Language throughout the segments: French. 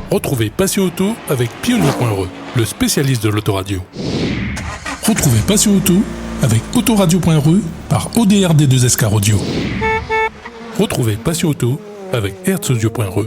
Retrouvez Passion Auto avec Pionnier.re, le spécialiste de l'autoradio. Retrouvez Passion Auto avec Autoradio.re par ODRD2SK Audio. Retrouvez Passion Auto avec Herzaudio.re.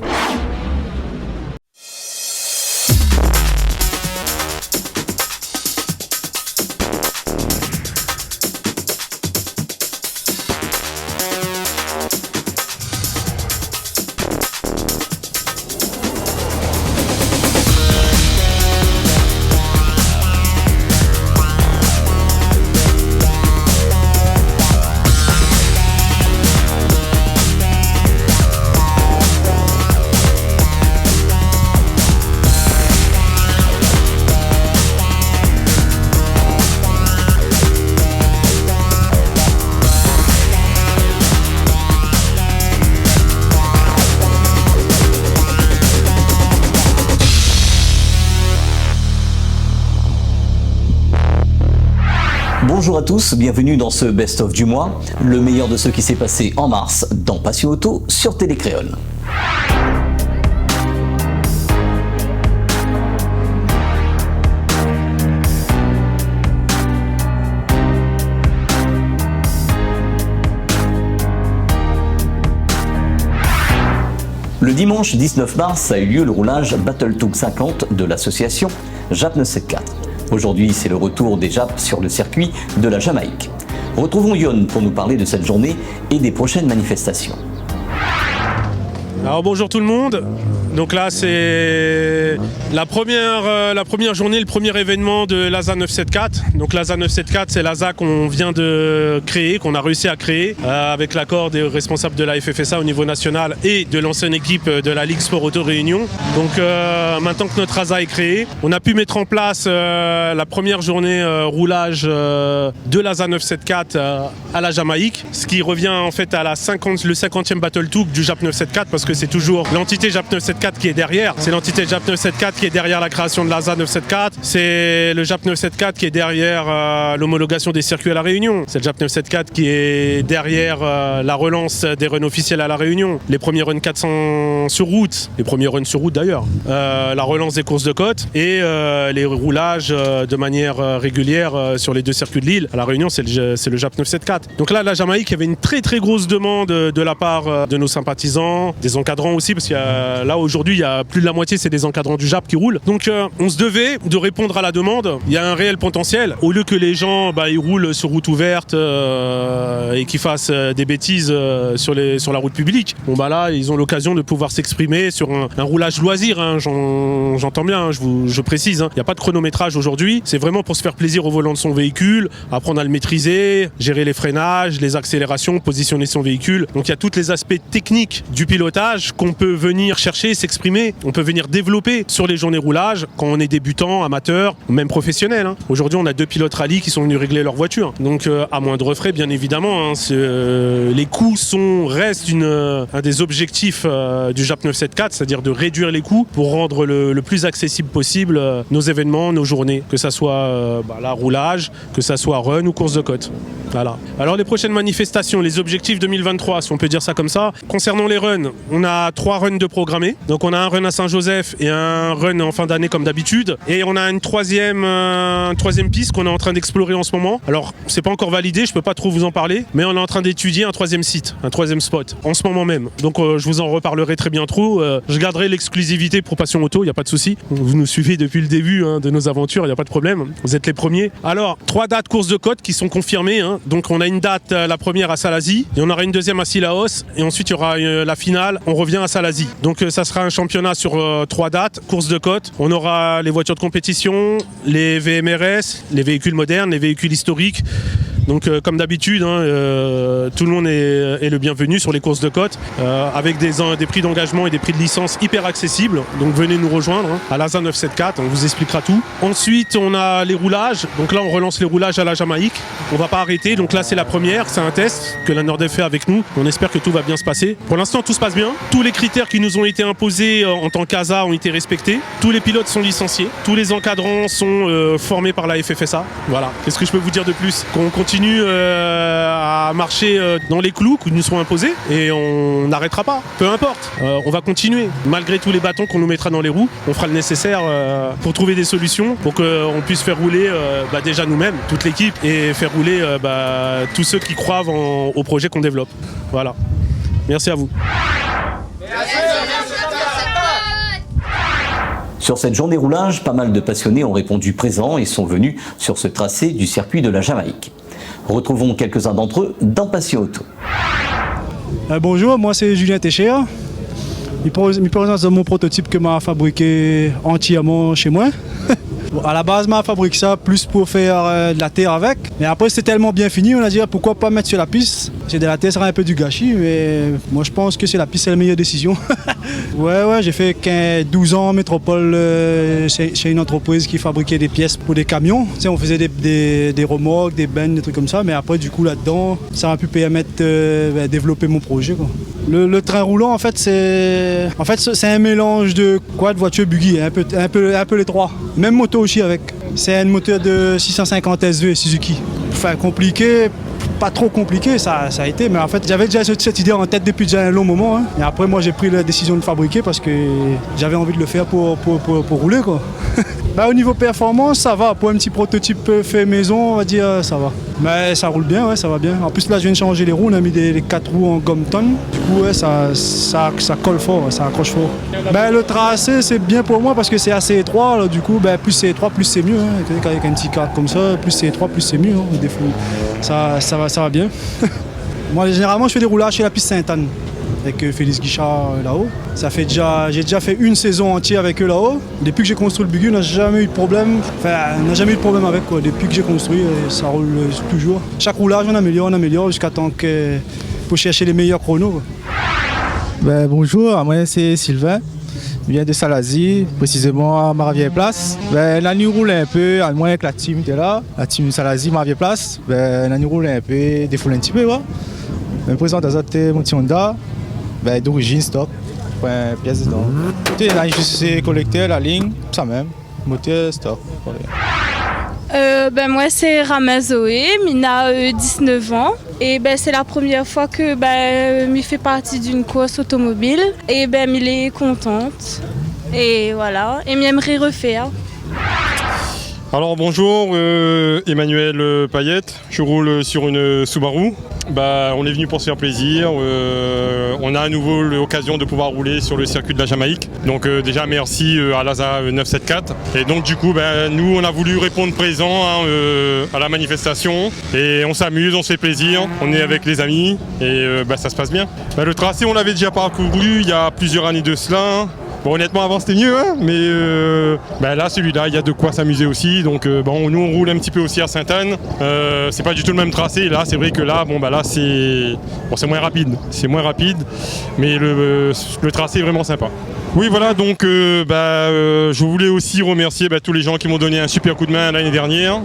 Bonjour à tous, bienvenue dans ce best-of du mois, le meilleur de ce qui s'est passé en mars dans Passion Auto sur Télécréole. Le dimanche 19 mars a eu lieu le roulage Battle Tour 50 de l'association JAP 974. Aujourd'hui, c'est le retour des JAP sur le circuit de la Jamaïque. Retrouvons Yon pour nous parler de cette journée et des prochaines manifestations. Alors bonjour tout le monde. Donc là c'est la première journée, le premier événement de l'ASA 974. Donc l'ASA 974 c'est l'ASA qu'on vient de créer, qu'on a réussi à créer avec l'accord des responsables de la FFSA au niveau national et de l'ancienne équipe de la Ligue Sport Auto Réunion. Donc maintenant que notre ASA est créée, on a pu mettre en place la première journée roulage de l'ASA 974 à la Jamaïque, ce qui revient en fait à le 50e Battle Tour du JAP 974 parce que c'est toujours l'entité JAP 974 qui est derrière. C'est l'entité JAP 974 qui est derrière la création de l'ASA 974. C'est le JAP 974 qui est derrière l'homologation des circuits à La Réunion. C'est le JAP 974 qui est derrière la relance des runs officiels à La Réunion. Les premiers runs 400 sur route, les premiers runs sur route d'ailleurs. La relance des courses de côte et les roulages de manière régulière sur les deux circuits de l'île. À La Réunion, c'est le JAP 974. Donc là, la Jamaïque, il y avait une très très grosse demande de la part de nos sympathisants, des encadrants aussi, parce qu'il y a là aujourd'hui, il y a plus de la moitié, c'est des encadrants du JAP qui roulent. Donc on se devait de répondre à la demande. Il y a un réel potentiel. Au lieu que les gens ils roulent sur route ouverte et qu'ils fassent des bêtises sur la route publique, là, ils ont l'occasion de pouvoir s'exprimer sur un roulage loisir. Hein. J'entends bien, hein, je précise. Hein. Il n'y a pas de chronométrage aujourd'hui. C'est vraiment pour se faire plaisir au volant de son véhicule, apprendre à le maîtriser, gérer les freinages, les accélérations, positionner son véhicule. Donc il y a tous les aspects techniques du pilotage qu'on peut venir chercher, s'exprimer, on peut venir développer sur les journées roulage quand on est débutant, amateur, ou même professionnel. Hein. Aujourd'hui, on a 2 pilotes rallye qui sont venus régler leur voiture. Donc à moindre frais, bien évidemment. Hein, les coûts restent un des objectifs du JAP 974, c'est-à-dire de réduire les coûts pour rendre le plus accessible possible nos événements, nos journées, que ça soit roulage, que ça soit run ou course de côte. Voilà. Alors les prochaines manifestations, les objectifs 2023, si on peut dire ça comme ça. Concernant les runs, on a 3 runs de programmés. Donc on a un run à Saint-Joseph et un run en fin d'année comme d'habitude. Et on a une troisième piste qu'on est en train d'explorer en ce moment. Alors c'est pas encore validé, je peux pas trop vous en parler, mais on est en train d'étudier un 3e site, un 3e spot, en ce moment même. Donc je vous en reparlerai très bientôt. Je garderai l'exclusivité pour Passion Auto, il n'y a pas de souci. Vous nous suivez depuis le début de nos aventures, il n'y a pas de problème. Vous êtes les premiers. Alors 3 dates courses de côte qui sont confirmées. Hein. Donc on a une date, la première à Salazie, et on aura une deuxième à Sillaos, et ensuite il y aura la finale, on revient à Salazie. Donc ça sera un championnat sur 3 dates, course de côte. On aura les voitures de compétition, les VMRS, les véhicules modernes, les véhicules historiques. Donc comme d'habitude, tout le monde est le bienvenu sur les courses de côte, avec des prix d'engagement et des prix de licence hyper accessibles. Donc venez nous rejoindre à l'ASA 974, on vous expliquera tout. Ensuite on a les roulages, donc là on relance les roulages à la Jamaïque. On va pas arrêter, donc là c'est la première, c'est un test que la Nordef fait avec nous. On espère que tout va bien se passer. Pour l'instant tout se passe bien, tous les critères qui nous ont été imposés en tant qu'ASA ont été respectés. Tous les pilotes sont licenciés, tous les encadrants sont formés par la FFSA. Voilà, qu'est-ce que je peux vous dire de plus? Qu'on continue continue à marcher dans les clous qui nous sont imposés et on n'arrêtera pas, peu importe. On va continuer. Malgré tous les bâtons qu'on nous mettra dans les roues, on fera le nécessaire pour trouver des solutions pour qu'on puisse faire rouler déjà nous-mêmes, toute l'équipe, et faire rouler tous ceux qui croient au projet qu'on développe. Voilà. Merci à vous. Sur cette journée roulage, pas mal de passionnés ont répondu présent et sont venus sur ce tracé du circuit de la Jamaïque. Retrouvons quelques-uns d'entre eux dans Passion Auto. Bonjour, moi c'est Julien Técher. Je me présente mon prototype que m'a fabriqué entièrement chez moi. Bon, à la base, m'a fabriqué ça plus pour faire de la terre avec. Mais après, c'était tellement bien fini, on a dit pourquoi pas mettre sur la piste. C'est de la terre, ça sera un peu du gâchis, mais moi je pense que c'est la piste, c'est la meilleure décision. Ouais, j'ai fait 12 ans en métropole chez une entreprise qui fabriquait des pièces pour des camions. Tu sais, on faisait des remorques, des bennes, des trucs comme ça. Mais après, du coup, là-dedans, ça m'a pu permettre de développer mon projet, quoi. Le train roulant, en fait, c'est un mélange de voiture buggy, un peu les trois. Même moto aussi avec. C'est un moteur de 650 SV Suzuki. Enfin, compliqué, pas trop compliqué, ça a été. Mais en fait, j'avais déjà cette idée en tête depuis déjà un long moment. Hein. Et après, moi, j'ai pris la décision de fabriquer parce que j'avais envie de le faire pour rouler, quoi. Au niveau performance, ça va. Pour un petit prototype fait maison, on va dire, ça va. Mais ça roule bien, ouais, ça va bien. En plus, là, je viens de changer les roues. On a mis les 4 roues en gomme tonne. Du coup, ouais, ça colle fort, ça accroche fort. Le tracé, c'est bien pour moi parce que c'est assez étroit. Là, du coup, plus c'est étroit, plus c'est mieux. Hein. Avec un petit cadre comme ça, plus c'est étroit, plus c'est mieux. Hein. Ça va bien. Moi, généralement, je fais des roulages chez la piste Sainte-Anne. Avec Félix Guichard là-haut. J'ai déjà fait une saison entière avec eux là-haut. Depuis que j'ai construit le buggy, on n'a jamais eu de problème. Enfin, on n'a jamais eu de problème avec, quoi. Depuis que j'ai construit, ça roule toujours. Chaque roulage, on améliore jusqu'à temps que pour chercher les meilleurs chronos, quoi. Bonjour, moi c'est Sylvain. Je viens de Salazie, précisément à Maravière-Place. La nuit roule un peu, moi avec la team était là. La team Salazie, Maravière-Place. La nuit roule un peu, défoule un petit peu, ouais. Je me présente à mon petit Honda. D'origine stock, pièce dedans. Là, c'est collecteur, la ligne, ça même, moteur stock. Moi c'est Rama Zoé, Mina 19 ans et c'est la première fois que je fais partie d'une course automobile et je est contente et voilà, et j'aimerais refaire. Alors bonjour, Emmanuel Payette, je roule sur une Subaru. On est venu pour se faire plaisir, on a à nouveau l'occasion de pouvoir rouler sur le circuit de la Jamaïque. Donc déjà merci à l'ASA 974. Et donc du coup nous on a voulu répondre présent à la manifestation. Et on s'amuse, on se fait plaisir, on est avec les amis et ça se passe bien. Le tracé on l'avait déjà parcouru il y a plusieurs années de cela. Bon, honnêtement avant c'était mieux, hein, mais là celui-là il y a de quoi s'amuser aussi. Donc nous on roule un petit peu aussi à Sainte-Anne. C'est pas du tout le même tracé. Là c'est vrai que là c'est moins rapide, mais le tracé est vraiment sympa. Oui voilà, donc je voulais aussi remercier tous les gens qui m'ont donné un super coup de main l'année dernière.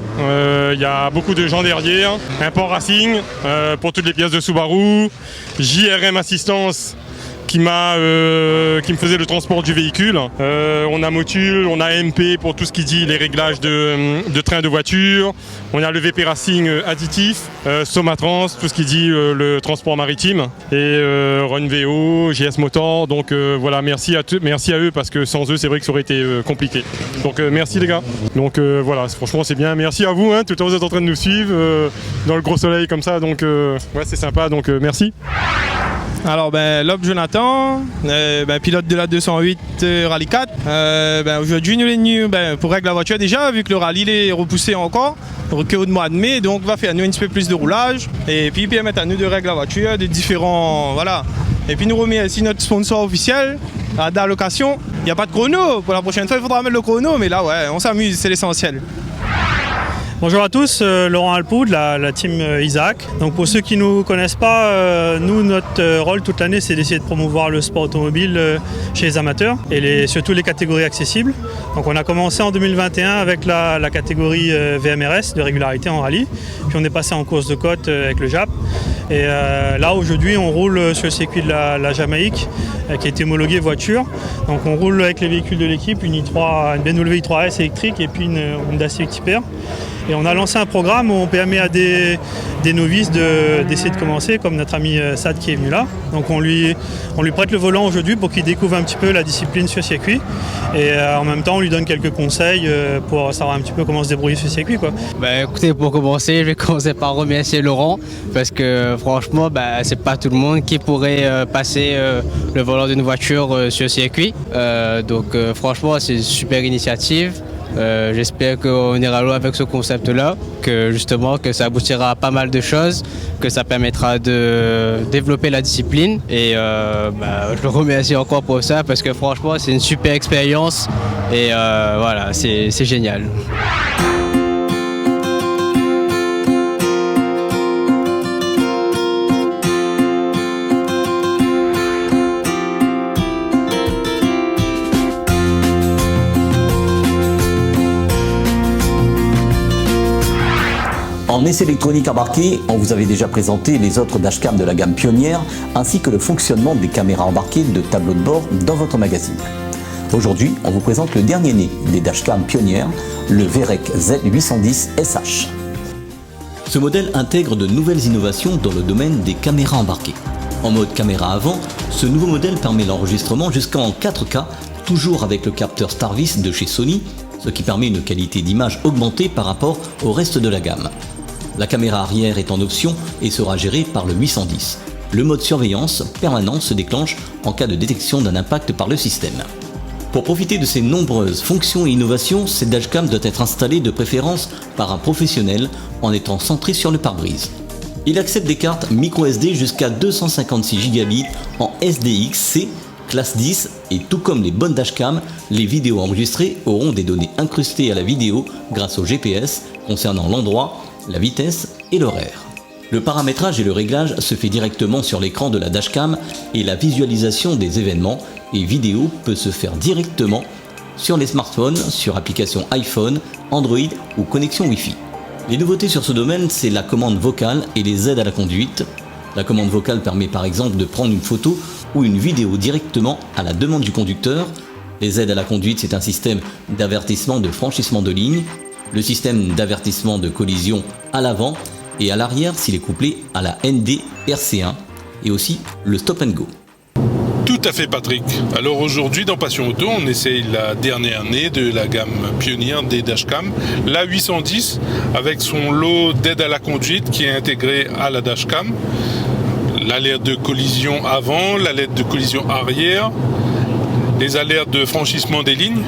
Il y a beaucoup de gens derrière. Import Racing pour toutes les pièces de Subaru, JRM Assistance qui me faisait le transport du véhicule. On a Motul, on a MP pour tout ce qui dit les réglages de train de voiture. On a le VP Racing additif, Somatrans, tout ce qui dit le transport maritime. Et Runvo, GS Motor. Donc voilà, merci à eux parce que sans eux c'est vrai que ça aurait été compliqué. Donc merci les gars. Donc voilà, franchement c'est bien. Merci à vous, hein, tout le temps vous êtes en train de nous suivre dans le gros soleil comme ça. Donc ouais c'est sympa, donc merci. Alors Lob Jonathan, pilote de la 208 Rallye 4. Aujourd'hui nous sommes venus pour régler la voiture déjà, vu que le rallye est repoussé encore, au mois de mai, donc va faire nous un petit peu plus de roulage et puis permettre à nous de régler la voiture de différents. Voilà. Et puis nous remet aussi notre sponsor officiel, Ada Location. Il n'y a pas de chrono, pour la prochaine fois il faudra mettre le chrono, mais là ouais, on s'amuse, c'est l'essentiel. Bonjour à tous, Laurent Alpou de la team Isaac. Donc pour ceux qui ne nous connaissent pas, nous notre rôle toute l'année c'est d'essayer de promouvoir le sport automobile chez les amateurs et surtout les catégories accessibles. Donc on a commencé en 2021 avec la catégorie VMRS de régularité en rallye, puis on est passé en course de côte avec le JAP. Et là aujourd'hui on roule sur le circuit de la Jamaïque qui est homologué voiture. Donc on roule avec les véhicules de l'équipe, une BMW i3S électrique et puis une Honda Civic Type R. Et on a lancé un programme où on permet à des novices d'essayer de commencer, comme notre ami Sad qui est venu là. Donc on lui prête le volant aujourd'hui pour qu'il découvre un petit peu la discipline sur circuit. Et en même temps, on lui donne quelques conseils pour savoir un petit peu comment se débrouiller sur circuit, quoi. Écoutez, pour commencer, je vais commencer par remercier Laurent parce que franchement, c'est pas tout le monde qui pourrait passer le volant d'une voiture sur circuit. Donc franchement, c'est une super initiative. J'espère qu'on ira loin avec ce concept-là, que justement que ça aboutira à pas mal de choses, que ça permettra de développer la discipline. Et je le remercie encore pour ça parce que franchement, c'est une super expérience et voilà, c'est génial. En essai électronique embarqué, on vous avait déjà présenté les autres dashcams de la gamme Pionnière, ainsi que le fonctionnement des caméras embarquées de tableau de bord dans votre magazine. Aujourd'hui, on vous présente le dernier né des dashcams Pionnière, le VEREC Z810 SH. Ce modèle intègre de nouvelles innovations dans le domaine des caméras embarquées. En mode caméra avant, ce nouveau modèle permet l'enregistrement jusqu'en 4K, toujours avec le capteur Starvis de chez Sony, ce qui permet une qualité d'image augmentée par rapport au reste de la gamme. La caméra arrière est en option et sera gérée par le 810. Le mode surveillance permanent se déclenche en cas de détection d'un impact par le système. Pour profiter de ces nombreuses fonctions et innovations, cette dashcam doit être installée de préférence par un professionnel en étant centré sur le pare-brise. Il accepte des cartes microSD jusqu'à 256 Go en SDXC classe 10 et tout comme les bonnes dashcams, les vidéos enregistrées auront des données incrustées à la vidéo grâce au GPS concernant l'endroit, la vitesse et l'horaire. Le paramétrage et le réglage se fait directement sur l'écran de la dashcam et la visualisation des événements et vidéos peut se faire directement sur les smartphones, sur application iPhone, Android ou connexion Wi-Fi. Les nouveautés sur ce domaine, c'est la commande vocale et les aides à la conduite. La commande vocale permet par exemple de prendre une photo ou une vidéo directement à la demande du conducteur. Les aides à la conduite, c'est un système d'avertissement de franchissement de ligne, le système d'avertissement de collision à l'avant et à l'arrière s'il est couplé à la ND RC1 et aussi le stop and go. Tout à fait Patrick. Alors aujourd'hui dans Passion Auto, on essaye la dernière année de la gamme Pionnière des dashcams, la 810 avec son lot d'aide à la conduite qui est intégré à la dashcam, l'alerte de collision avant, l'alerte de collision arrière, les alertes de franchissement des lignes.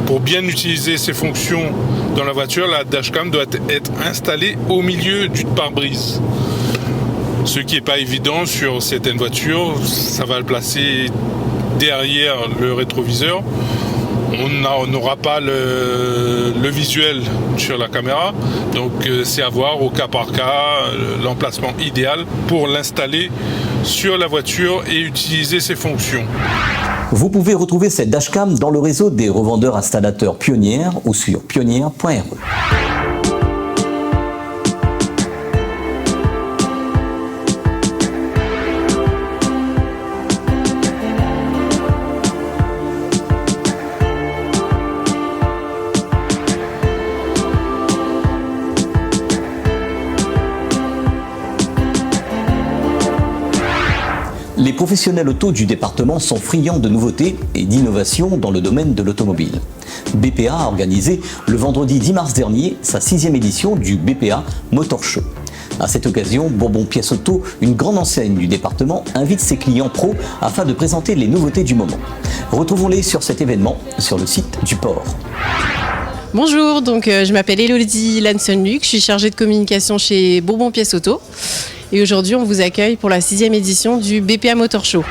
Pour bien utiliser ces fonctions dans la voiture, la dashcam doit être installée au milieu du pare-brise. Ce qui n'est pas évident sur certaines voitures, ça va le placer derrière le rétroviseur. On n'aura pas le visuel sur la caméra, donc c'est à voir au cas par cas l'emplacement idéal pour l'installer sur la voiture et utiliser ses fonctions. Vous pouvez retrouver cette dashcam dans le réseau des revendeurs installateurs Pionnière ou sur pionnière.re. Les professionnels auto du département sont friands de nouveautés et d'innovations dans le domaine de l'automobile. BPA a organisé le vendredi 10 mars dernier sa 6e édition du BPA Motor Show. À cette occasion, Bourbon Pièces Auto, une grande enseigne du département, invite ses clients pros afin de présenter les nouveautés du moment. Retrouvons-les sur cet événement sur le site du port. Bonjour, je m'appelle Elodie Lanson-Luc, je suis chargée de communication chez Bourbon Pièces Auto. Et aujourd'hui, on vous accueille pour la 6e édition du BPA Motor Show.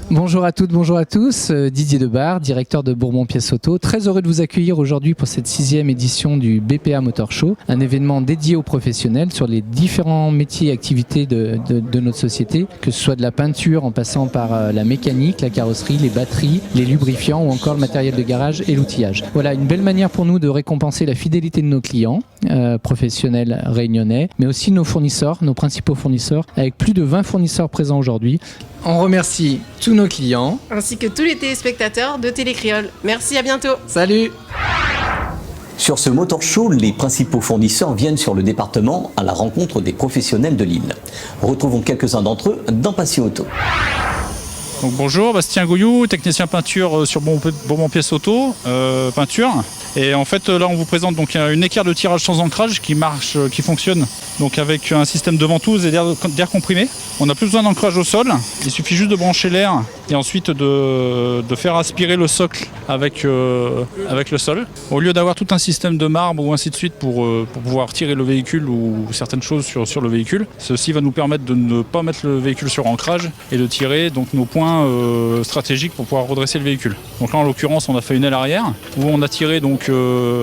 Bonjour à toutes, bonjour à tous. Didier Debar, directeur de Bourbon Pièces Auto. Très heureux de vous accueillir aujourd'hui pour cette 6e édition du BPA Motor Show, un événement dédié aux professionnels sur les différents métiers et activités de notre société, que ce soit de la peinture en passant par la mécanique, la carrosserie, les batteries, les lubrifiants ou encore le matériel de garage et l'outillage. Voilà, une belle manière pour nous de récompenser la fidélité de nos clients, professionnels réunionnais, mais aussi nos fournisseurs, nos principaux fournisseurs, avec plus de 20 fournisseurs présents aujourd'hui. On remercie tous nos clients. Ainsi que tous les téléspectateurs de Télécréole. Merci, à bientôt. Salut! Sur ce Motor Show, les principaux fournisseurs viennent sur le département à la rencontre des professionnels de l'île. Retrouvons quelques-uns d'entre eux dans Passion Auto. Donc bonjour, Bastien Gouillou, technicien peinture sur Bourbon Pièces Auto, peinture. Et en fait là on vous présente donc une équerre de tirage sans ancrage qui marche, qui fonctionne donc avec un système de ventouse et d'air comprimé. On n'a plus besoin d'ancrage au sol, il suffit juste de brancher l'air et ensuite de faire aspirer le socle avec le sol. Au lieu d'avoir tout un système de marbre ou ainsi de suite pour pouvoir tirer le véhicule ou certaines choses sur le véhicule, ceci va nous permettre de ne pas mettre le véhicule sur ancrage et de tirer donc nos points stratégiques pour pouvoir redresser le véhicule. Donc là en l'occurrence on a fait une aile arrière où on a tiré donc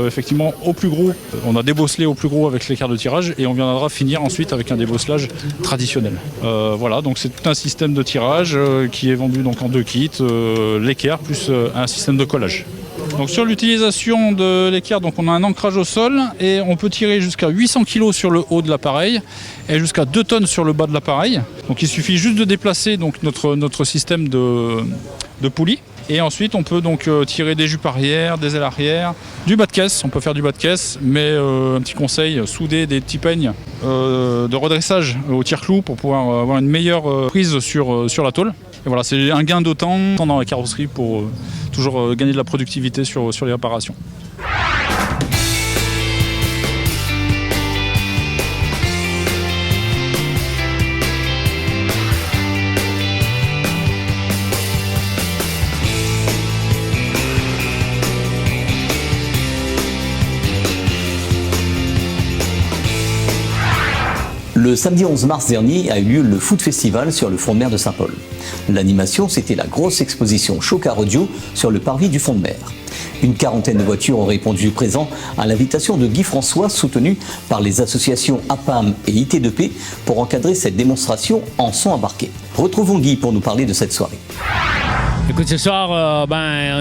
effectivement au plus gros, on a débosselé au plus gros avec l'équerre de tirage et on viendra finir ensuite avec un débosselage traditionnel. Voilà, donc c'est tout un système de tirage qui est vendu donc en 2 kits, l'équerre plus un système de collage. Donc sur l'utilisation de l'équerre, donc on a un ancrage au sol et on peut tirer jusqu'à 800 kg sur le haut de l'appareil et jusqu'à 2 tonnes sur le bas de l'appareil. Donc il suffit juste de déplacer donc notre système de poulie. Et ensuite on peut donc tirer des jupes arrière, des ailes arrière, du bas de caisse, on peut faire du bas de caisse, mais un petit conseil, souder des petits peignes de redressage au tire-clou pour pouvoir avoir une meilleure prise sur la tôle. Et voilà, c'est un gain de temps dans la carrosserie pour toujours gagner de la productivité sur les réparations. Le samedi 11 mars dernier a eu lieu le Food Festival sur le front de mer de Saint-Paul. L'animation, c'était la grosse exposition Chocard Audio sur le parvis du front de mer. Une quarantaine de voitures ont répondu présent à l'invitation de Guy François, soutenu par les associations APAM et IT2P pour encadrer cette démonstration en son embarqué. Retrouvons Guy pour nous parler de cette soirée. Écoute, ce soir,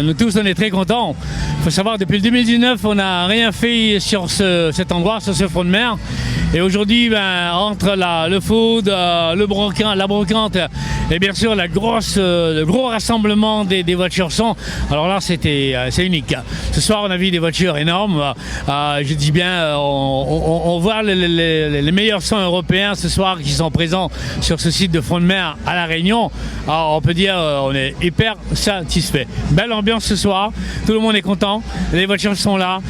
nous tous, on est très contents. Il faut savoir, depuis le 2019, on n'a rien fait sur cet endroit, sur ce front de mer. Et aujourd'hui, entre le food, la brocante et bien sûr le gros rassemblement des voitures son, alors là, c'est unique. Ce soir, on a vu des voitures énormes. Je dis bien, on voit les meilleurs sons européens ce soir qui sont présents sur ce site de front de mer à La Réunion. Alors, on peut dire, on est hyper satisfait. Belle ambiance ce soir, tout le monde est content, les voitures sont là,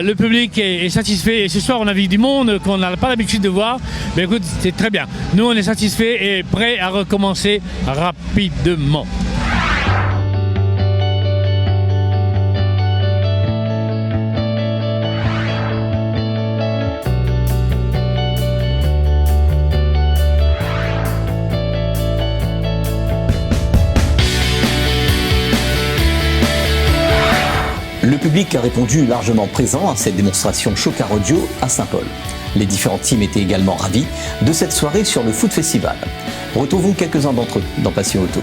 le public est satisfait et ce soir on a vu du monde qu'on n'a pas l'habitude de voir. Mais écoute, c'est très bien. Nous on est satisfait et prêt à recommencer rapidement. Le public a répondu largement présent à cette démonstration Chocard Audio à Saint-Paul. Les différents teams étaient également ravis de cette soirée sur le Food Festival. Retrouvons quelques-uns d'entre eux dans Passion Auto.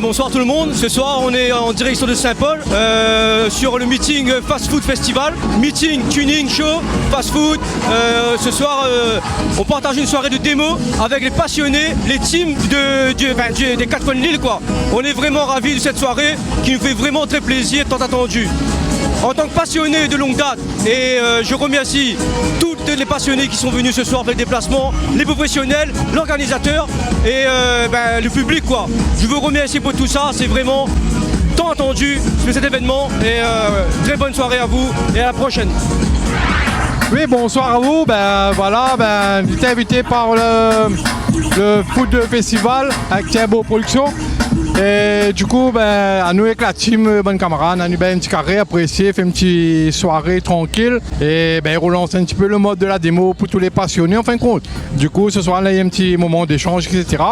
Bonsoir tout le monde. Ce soir, on est en direction de Saint-Paul sur le meeting Fast Food Festival. Meeting, tuning, show, fast food. Ce soir, on partage une soirée de démo avec les passionnés, les teams des 4 coins de l'île, quoi. On est vraiment ravis de cette soirée qui nous fait vraiment très plaisir, tant attendu. En tant que passionné de longue date, et je remercie tous les passionnés qui sont venus ce soir faire le déplacement, les professionnels, l'organisateur et le public, quoi. Je veux remercier pour tout ça, c'est vraiment tant attendu cet événement et très bonne soirée à vous et à la prochaine. Oui, bonsoir à vous. J'étais invité par le Food Festival avec Thibaut Productions. Et du coup, à nous avec la team bonne camarade, on a eu un petit carré apprécié, fait une petite soirée tranquille et relance un petit peu le mode de la démo pour tous les passionnés en fin de compte. Du coup, ce soir, là, il y a un petit moment d'échange, etc.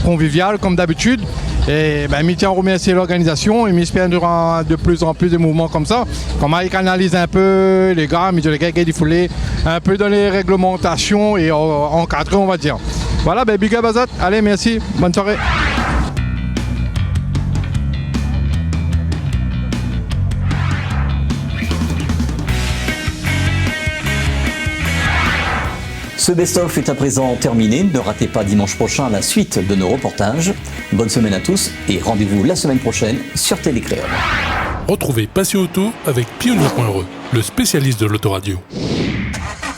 Convivial comme d'habitude. Et je tiens à remercier l'organisation et j'espère de plus en plus de mouvements comme ça. Comment ils canalisent un peu les gars, mais les gars qui foulés un peu dans les réglementations et encadrer, on va dire. Voilà, big up Azat. Allez, merci. Bonne soirée. Ce best-of est à présent terminé. Ne ratez pas dimanche prochain la suite de nos reportages. Bonne semaine à tous et rendez-vous la semaine prochaine sur Télé Créole. Retrouvez Passion Auto avec Pionnier.re, le spécialiste de l'autoradio.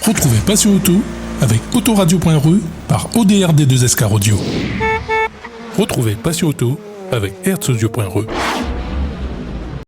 Retrouvez Passion Auto avec Autoradio.re par ODRD2SK Radio. Retrouvez Passion Auto avec Hertz Audio.re.